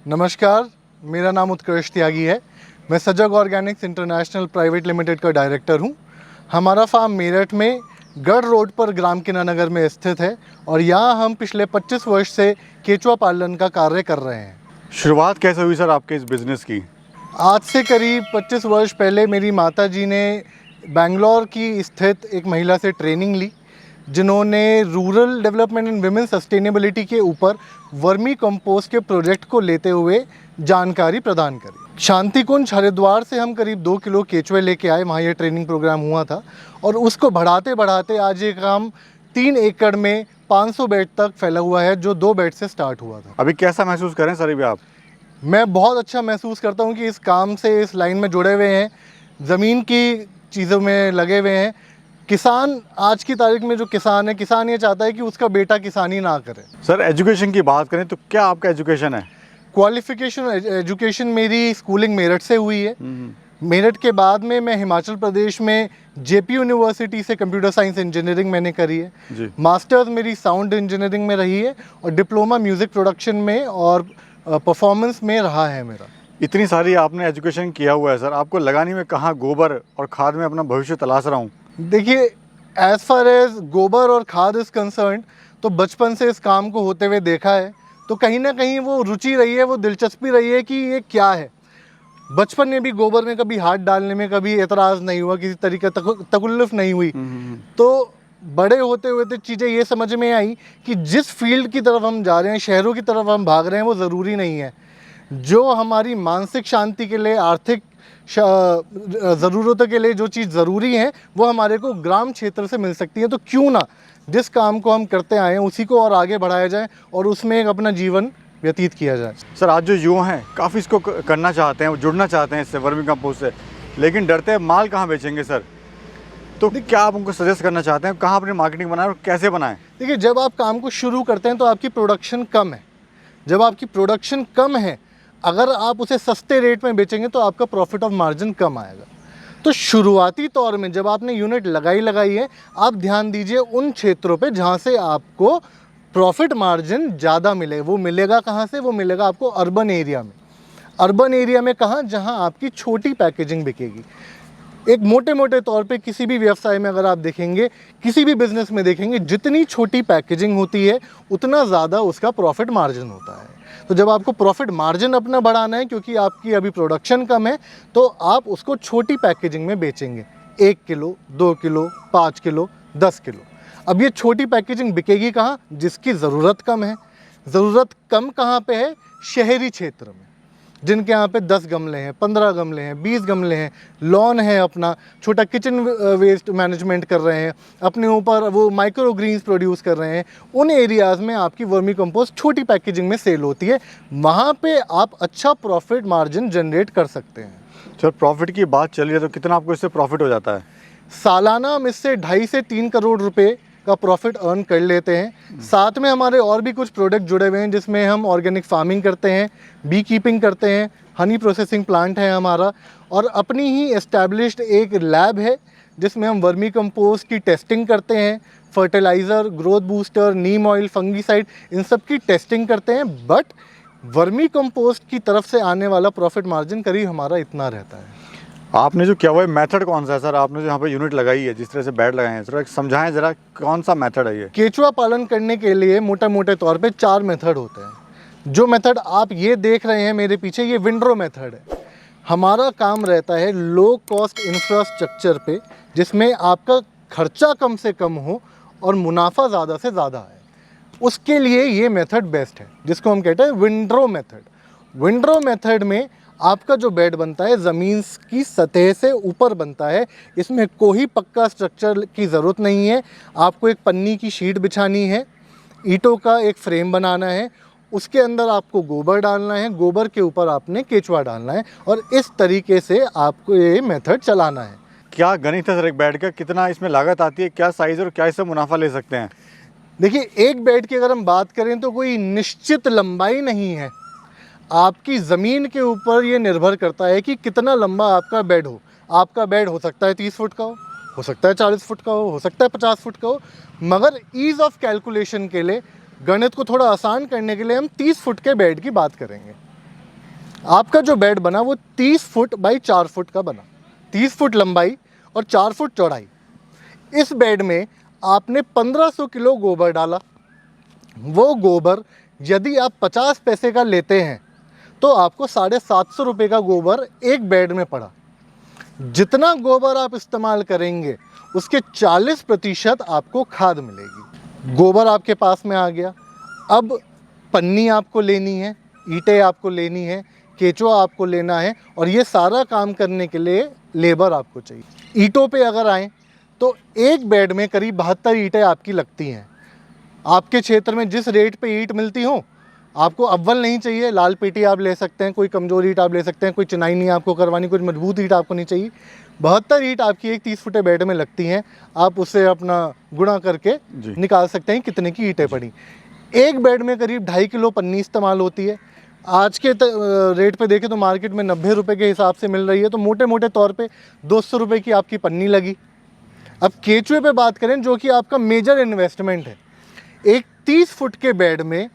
नमस्कार, मेरा नाम उत्कर्ष त्यागी है। मैं सजग ऑर्गेनिक्स इंटरनेशनल प्राइवेट लिमिटेड का डायरेक्टर हूं। हमारा फार्म मेरठ में गढ़ रोड पर ग्राम किनानगर में स्थित है और यहाँ हम पिछले 25 वर्ष से केचुआ पालन का कार्य कर रहे हैं। शुरुआत कैसे हुई सर आपके इस बिज़नेस की? आज से करीब 25 वर्ष पहले मेरी माताजी ने बेंगलोर की स्थित एक महिला से ट्रेनिंग ली, जिन्होंने rural development and women sustainability के ऊपर वर्मी कंपोस्ट के प्रोजेक्ट को लेते हुए जानकारी प्रदान करी। शांति कुंज हरिद्वार से हम करीब 2 किलो केचुए लेके आए, वहाँ ये ट्रेनिंग प्रोग्राम हुआ था और उसको बढ़ाते बढ़ाते आज ये काम 3 एकड़ में 500 बेड तक फैला हुआ है, जो 2 बेड से स्टार्ट हुआ था। अभी कैसा महसूस करें सर अभी आप? मैं बहुत अच्छा महसूस करता हूँ कि इस काम से, इस लाइन में जुड़े हुए हैं, ज़मीन की चीज़ों में लगे हुए हैं। किसान, आज की तारीख में जो किसान है, किसान ये चाहता है कि उसका बेटा किसानी ना करे। सर एजुकेशन की बात करें तो क्या आपका एजुकेशन है? क्वालिफिकेशन एजुकेशन मेरी स्कूलिंग मेरठ से हुई है। मेरठ के बाद में मैं हिमाचल प्रदेश में जेपी यूनिवर्सिटी से कंप्यूटर साइंस इंजीनियरिंग मैंने करी है जी। मास्टर्स मेरी साउंड इंजीनियरिंग में रही है और डिप्लोमा म्यूज़िक प्रोडक्शन में और परफॉर्मेंस में रहा है मेरा। इतनी सारी आपने एजुकेशन किया हुआ है सर, आपको लगानी में कहाँ गोबर और खाद में अपना भविष्य तलाश रहा हूँ? देखिए, एज़ फार एज गोबर और खाद इज़ कंसर्न, तो बचपन से इस काम को होते हुए देखा है, तो कहीं ना कहीं वो रुचि रही है, वो दिलचस्पी रही है कि ये क्या है। बचपन में भी गोबर में कभी हाथ डालने में कभी एतराज़ नहीं हुआ, किसी तरीके तकल्लुफ़ नहीं हुई। तो बड़े होते हुए तो चीज़ें ये समझ में आई कि जिस फील्ड की तरफ हम जा रहे हैं, शहरों की तरफ हम भाग रहे हैं, वो ज़रूरी नहीं है। जो हमारी मानसिक शांति के लिए, आर्थिक ज़रूरतों के लिए जो चीज़ ज़रूरी है, वो हमारे को ग्राम क्षेत्र से मिल सकती है। तो क्यों ना जिस काम को हम करते आए हैं उसी को और आगे बढ़ाया जाए और उसमें एक अपना जीवन व्यतीत किया जाए। सर आज जो युवा हैं काफ़ी इसको करना चाहते हैं, वो जुड़ना चाहते हैं इससे, वर्मी कंपोस्ट से, लेकिन डरते हैं माल कहाँ बेचेंगे सर? तो क्या आप उनको सजेस्ट करना चाहते हैं, कहाँ अपनी मार्केटिंग बनाएं और कैसे बनाएं? देखिए, जब आप काम को शुरू करते हैं तो आपकी प्रोडक्शन कम है। जब आपकी प्रोडक्शन कम है, अगर आप उसे सस्ते रेट में बेचेंगे तो आपका प्रॉफिट ऑफ मार्जिन कम आएगा। तो शुरुआती तौर में जब आपने यूनिट लगाई है, आप ध्यान दीजिए उन क्षेत्रों पे जहाँ से आपको प्रॉफिट मार्जिन ज़्यादा मिले। वो मिलेगा कहाँ से? वो मिलेगा आपको अर्बन एरिया में। अर्बन एरिया में कहाँ? जहाँ आपकी छोटी पैकेजिंग बिकेगी। एक मोटे मोटे तौर पे किसी भी व्यवसाय में अगर आप देखेंगे, किसी भी बिजनेस में देखेंगे, जितनी छोटी पैकेजिंग होती है उतना ज़्यादा उसका प्रॉफिट मार्जिन होता है। तो जब आपको प्रॉफिट मार्जिन अपना बढ़ाना है, क्योंकि आपकी अभी प्रोडक्शन कम है, तो आप उसको छोटी पैकेजिंग में बेचेंगे। 1 किलो, 2 किलो, 5 किलो, 10 किलो। अब ये छोटी पैकेजिंग बिकेगी कहाँ? जिसकी ज़रूरत कम है। ज़रूरत कम कहाँ पे है? शहरी क्षेत्र में, जिनके यहाँ पे 10 गमले हैं, 15 गमले हैं, 20 गमले हैं, लॉन है, अपना छोटा किचन वेस्ट मैनेजमेंट कर रहे हैं, अपने ऊपर वो माइक्रो ग्रीन्स प्रोड्यूस कर रहे हैं। उन एरियाज़ में आपकी वर्मी कंपोस्ट छोटी पैकेजिंग में सेल होती है। वहाँ पे आप अच्छा प्रॉफिट मार्जिन जनरेट कर सकते हैं। सर प्रॉफिट की बात चल रही है तो कितना आपको इससे प्रॉफिट हो जाता है? सालाना हम इससे 2.5 से 3 करोड़ रुपए का प्रॉफिट अर्न कर लेते हैं। साथ में हमारे और भी कुछ प्रोडक्ट जुड़े हुए हैं, जिसमें हम ऑर्गेनिक फार्मिंग करते हैं, बी कीपिंग करते हैं, हनी प्रोसेसिंग प्लांट है हमारा, और अपनी ही एस्टैब्लिश्ड एक लैब है जिसमें हम वर्मी कंपोस्ट की टेस्टिंग करते हैं, फर्टिलाइज़र, ग्रोथ बूस्टर, नीम ऑयल, फंगीसाइड, इन सब की टेस्टिंग करते हैं। बट वर्मी कंपोस्ट की तरफ से आने वाला प्रॉफिट मार्जिन करीब हमारा इतना रहता है। आपने जो किया हुआ है मेथड कौन सा है सर? आपने जो यहाँ पे यूनिट लगाई है, जिस तरह से बेड लगाए हैं, सर समझाएं ज़रा कौन सा मेथड है ये? केचुआ पालन करने के लिए मोटे मोटे तौर पे 4 मेथड होते हैं। जो मेथड आप ये देख रहे हैं मेरे पीछे, ये विंड्रो मेथड है। हमारा काम रहता है लो कॉस्ट इंफ्रास्ट्रक्चर पे, जिसमें आपका खर्चा कम से कम हो और मुनाफा ज़्यादा से ज़्यादा है। उसके लिए ये मेथड बेस्ट है, जिसको हम कहते हैं विंड्रो मेथड। विंड्रो मेथड में आपका जो बेड बनता है ज़मीन की सतह से ऊपर बनता है। इसमें कोई पक्का स्ट्रक्चर की ज़रूरत नहीं है। आपको एक पन्नी की शीट बिछानी है, ईंटों का एक फ्रेम बनाना है, उसके अंदर आपको गोबर डालना है, गोबर के ऊपर आपने केचुआ डालना है, और इस तरीके से आपको ये मेथड चलाना है। क्या गणित है सर एक बेड का? कितना इसमें लागत आती है, क्या साइज़ और क्या इससे मुनाफा ले सकते हैं? देखिए, एक बेड की अगर हम बात करें तो कोई निश्चित लंबाई नहीं है। आपकी ज़मीन के ऊपर ये निर्भर करता है कि कितना लंबा आपका बेड हो। आपका बेड हो सकता है 30 फुट का हो सकता है 40 फुट का हो सकता है 50 फुट का हो, मगर ईज़ ऑफ कैलकुलेशन के लिए, गणित को थोड़ा आसान करने के लिए हम 30 फुट के बेड की बात करेंगे। आपका जो बेड बना वो 30 फुट बाई 4 फुट का बना, 30 फुट लंबाई और 4 फुट चौड़ाई। इस बेड में आपने 1500 किलो गोबर डाला। वो गोबर यदि आप 50 पैसे का लेते हैं तो आपको 750 रुपये का गोबर एक बेड में पड़ा। जितना गोबर आप इस्तेमाल करेंगे उसके 40% आपको खाद मिलेगी। गोबर आपके पास में आ गया। अब पन्नी आपको लेनी है, ईंटें आपको लेनी है, केचुआ आपको लेना है, और ये सारा काम करने के लिए लेबर आपको चाहिए। ईंटों पे अगर आएँ तो एक बेड में करीब 72 ईंटें आपकी लगती हैं। आपके क्षेत्र में जिस रेट पे ईंट मिलती हो, आपको अव्वल नहीं चाहिए, लाल पीटी आप ले सकते हैं, कोई कमज़ोर ईंट आप ले सकते हैं, कोई चिनाई नहीं आपको करवानी, कुछ मजबूत ईंट आपको नहीं चाहिए। 72 ईंट आपकी एक 30 फुटे बेड में लगती हैं। आप उससे अपना गुणा करके निकाल सकते हैं कितने की ईंटें पड़ी। एक बेड में करीब 2.5 किलो पन्नी इस्तेमाल होती है। आज के रेट पे देखें तो मार्केट में 90 रुपये के हिसाब से मिल रही है, तो मोटे मोटे तौर पे 200 रुपये की आपकी पन्नी लगी। अब केचुए पे बात करें जो कि आपका मेजर इन्वेस्टमेंट है, एक 30 फुट के बेड में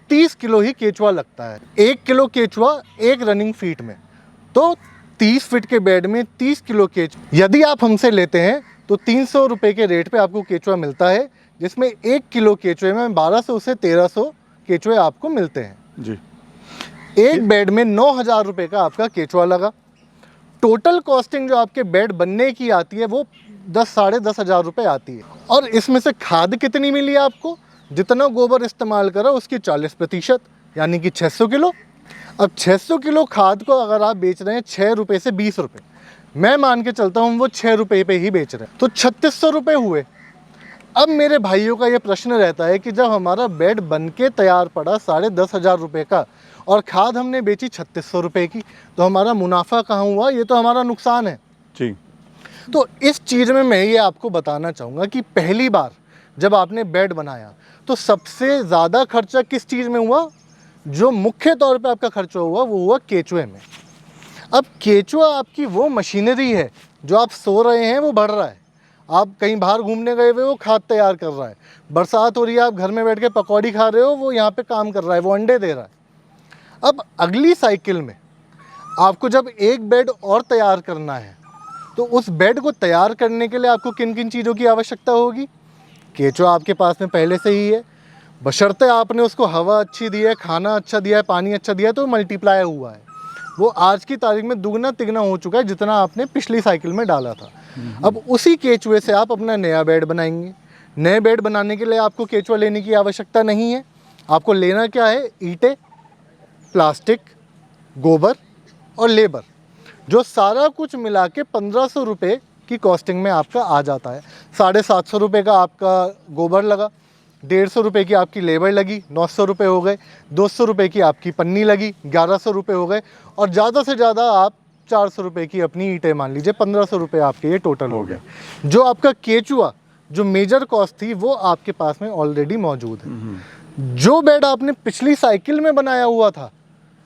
30 किलो ही केचुआ लगता है। 1 किलो केचुआ एक रनिंग फीट में, तो 30 फीट के बेड में 30 किलो केचुआ यदि आप हमसे लेते हैं तो 300 रुपये के रेट पे आपको केचुआ मिलता है, जिसमें 1 किलो केचुए में 1200 से 1300 केचुए आपको मिलते हैं जी। एक बेड में 9,000 रुपये का आपका केचुआ लगा। टोटल कॉस्टिंग जो आपके बेड बनने की आती है वो 10-10,500 रुपये आती है। और इसमें से खाद कितनी मिली आपको? जितना गोबर इस्तेमाल करा उसकी 40%, यानी कि 600 किलो। अब 600 किलो खाद को अगर आप बेच रहे हैं 6 रुपये से 20 रुपये, मैं मान के चलता हूँ वो 6 रुपये पे ही बेच रहे हैं, तो 3600 रुपये हुए। अब मेरे भाइयों का ये प्रश्न रहता है कि जब हमारा बेड बन के तैयार पड़ा 10,500 रुपये का और खाद हमने बेची 3600 रुपये की, तो हमारा मुनाफा कहाँ हुआ? ये तो हमारा नुकसान है जी। तो इस चीज़ में मैं ये आपको बताना चाहूँगा कि पहली बार जब आपने बेड बनाया तो सबसे ज़्यादा खर्चा किस चीज़ में हुआ? जो मुख्य तौर पे आपका खर्चा हुआ वो हुआ केचुए में। अब केचुआ आपकी वो मशीनरी है, जो आप सो रहे हैं वो बढ़ रहा है, आप कहीं बाहर घूमने गए हुए वो खाद तैयार कर रहा है, बरसात हो रही है आप घर में बैठ के पकौड़ी खा रहे हो वो यहाँ पे काम कर रहा है, वो अंडे दे रहा है। अब अगली साइकिल में आपको जब एक बेड और तैयार करना है तो उस बेड को तैयार करने के लिए आपको किन किन चीज़ों की आवश्यकता होगी? केचुआ आपके पास में पहले से ही है, बशर्ते आपने उसको हवा अच्छी दी है, खाना अच्छा दिया है, पानी अच्छा दिया है, तो मल्टीप्लाई हुआ है। वो आज की तारीख में दुगना तिगना हो चुका है जितना आपने पिछली साइकिल में डाला था। अब उसी केचुए से आप अपना नया बेड बनाएंगे। नए बेड बनाने के लिए आपको केचुआ लेने की आवश्यकता नहीं है। आपको लेना क्या है? ईंटें, प्लास्टिक, गोबर और लेबर, जो सारा कुछ मिला के 1500 रुपये की कॉस्टिंग में आपका आ जाता है। 750 रुपये का आपका गोबर लगा, 150 रुपये की आपकी लेबर लगी, 900 रुपये हो गए, 200 रुपये की आपकी पन्नी लगी, 1100 रुपये हो गए, और ज़्यादा से ज़्यादा आप 400 रुपये की अपनी ईंटें मान लीजिए, 1500 रुपये आपके ये टोटल हो गए। जो आपका केचुआ जो मेजर कॉस्ट थी वो आपके पास में ऑलरेडी मौजूद है। जो बेड आपने पिछली साइकिल में बनाया हुआ था,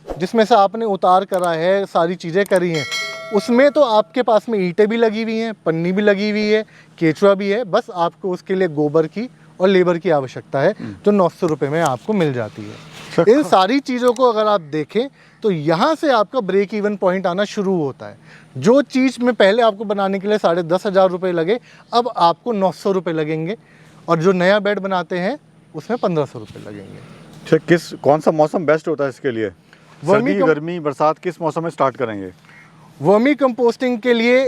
जिसमें से आपने उतार करा है, सारी चीज़ें करी हैं, उसमें तो आपके पास में ईंटें भी लगी हुई हैं, पन्नी भी लगी हुई है, केचुआ भी है, बस आपको उसके लिए गोबर की और लेबर की आवश्यकता है, जो 900 रुपये में आपको मिल जाती है। इन सारी चीज़ों को अगर आप देखें तो यहाँ से आपका ब्रेक इवन पॉइंट आना शुरू होता है। जो चीज़ में पहले आपको बनाने के लिए 10,500 रुपये लगे, अब आपको 900 रुपये लगेंगे, और जो नया बेड बनाते हैं उसमें 1500 रुपये लगेंगे। ठीक, कौन सा मौसम बेस्ट होता है इसके लिए? सर्दी, गर्मी, बरसात, किस मौसम में स्टार्ट करेंगे? वर्मी कंपोस्टिंग के लिए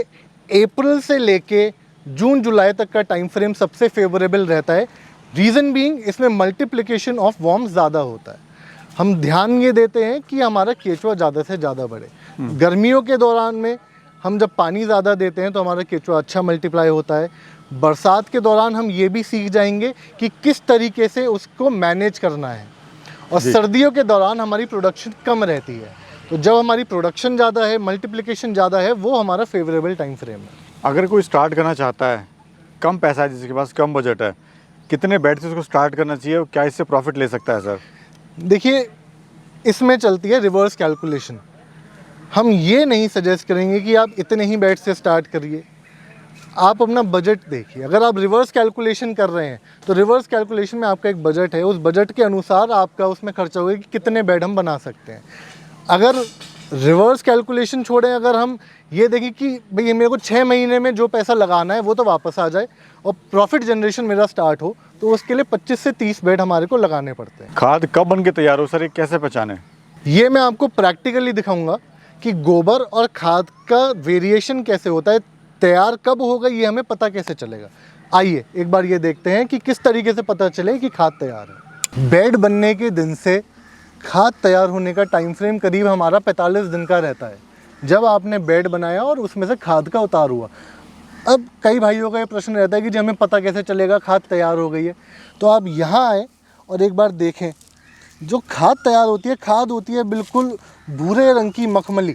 अप्रैल से लेके जून जुलाई तक का टाइम फ्रेम सबसे फेवरेबल रहता है। रीज़न बीइंग इसमें मल्टीप्लिकेशन ऑफ वॉर्म्स ज़्यादा होता है। हम ध्यान ये देते हैं कि हमारा केचुआ ज़्यादा से ज़्यादा बढ़े। गर्मियों के दौरान में हम जब पानी ज़्यादा देते हैं तो हमारा केचुआ अच्छा मल्टीप्लाई होता है। बरसात के दौरान हम ये भी सीख जाएंगे कि किस तरीके से उसको मैनेज करना है, और सर्दियों के दौरान हमारी प्रोडक्शन कम रहती है। तो जब हमारी प्रोडक्शन ज़्यादा है, मल्टीप्लिकेशन ज़्यादा है, वो हमारा फेवरेबल टाइम फ्रेम है। अगर कोई स्टार्ट करना चाहता है, कम पैसा है, जिसके पास कम बजट है, कितने बेड से उसको स्टार्ट करना चाहिए और क्या इससे प्रॉफिट ले सकता है सर? देखिए, इसमें चलती है रिवर्स कैलकुलेशन। हम ये नहीं सजेस्ट करेंगे कि आप इतने ही बेड से स्टार्ट करिए, आप अपना बजट देखिए। अगर आप रिवर्स कैलकुलेशन कर रहे हैं तो रिवर्स कैलकुलेशन में आपका एक बजट है, उस बजट के अनुसार आपका उसमें खर्चा होगा कि कितने बेड हम बना सकते हैं। अगर रिवर्स कैलकुलेशन छोड़ें, अगर हम ये देखें कि भाई मेरे को 6 महीने में जो पैसा लगाना है वो तो वापस आ जाए और प्रॉफिट जनरेशन मेरा स्टार्ट हो, तो उसके लिए 25 से 30 बेड हमारे को लगाने पड़ते हैं। खाद कब बन के तैयार हो सर, ये कैसे पहचाने? ये मैं आपको प्रैक्टिकली दिखाऊंगा कि गोबर और खाद का वेरिएशन कैसे होता है, तैयार कब होगा ये हमें पता कैसे चलेगा। आइए एक बार ये देखते हैं कि किस तरीके से पता चले कि खाद तैयार है। बेड बनने के दिन से खाद तैयार होने का टाइम फ्रेम करीब हमारा 45 दिन का रहता है, जब आपने बेड बनाया और उसमें से खाद का उतार हुआ। अब कई भाइयों का ये प्रश्न रहता है कि जी हमें पता कैसे चलेगा खाद तैयार हो गई है। तो आप यहाँ आए और एक बार देखें, जो खाद तैयार होती है, खाद होती है बिल्कुल भूरे रंग की मखमली,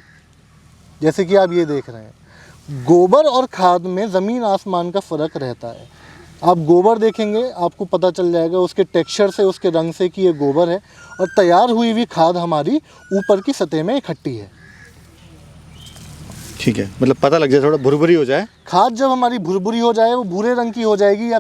जैसे कि आप ये देख रहे हैं। गोबर और खाद में ज़मीन आसमान का फ़र्क रहता है। आप गोबर देखेंगे आपको पता चल जाएगा उसके टेक्सचर से, उसके रंग से कि ये गोबर है, और तैयार हुई हुई खाद हमारी ऊपर की सतह में इकट्ठी है। ठीक है, मतलब पता लग जाए, थोड़ा भुरभुरी हो जाए। खाद जब हमारी भुरभुरी हो जाए, वो भूरे रंग की हो जाएगी या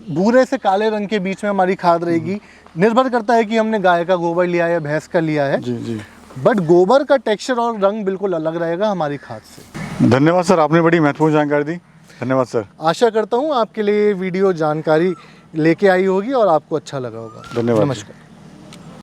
भूरे से काले रंग के बीच में हमारी खाद रहेगी। निर्भर करता है कि हमने गाय का गोबर लिया है या भैंस का लिया है। जी जी। बट गोबर का टेक्सचर और रंग बिल्कुल अलग रहेगा हमारी खाद से। धन्यवाद सर, आपने बड़ी महत्वपूर्ण जानकारी दी। धन्यवाद सर। आशा करता हूँ आपके लिए ये वीडियो जानकारी लेके आई होगी और आपको अच्छा लगा होगा। धन्यवाद। नमस्कार।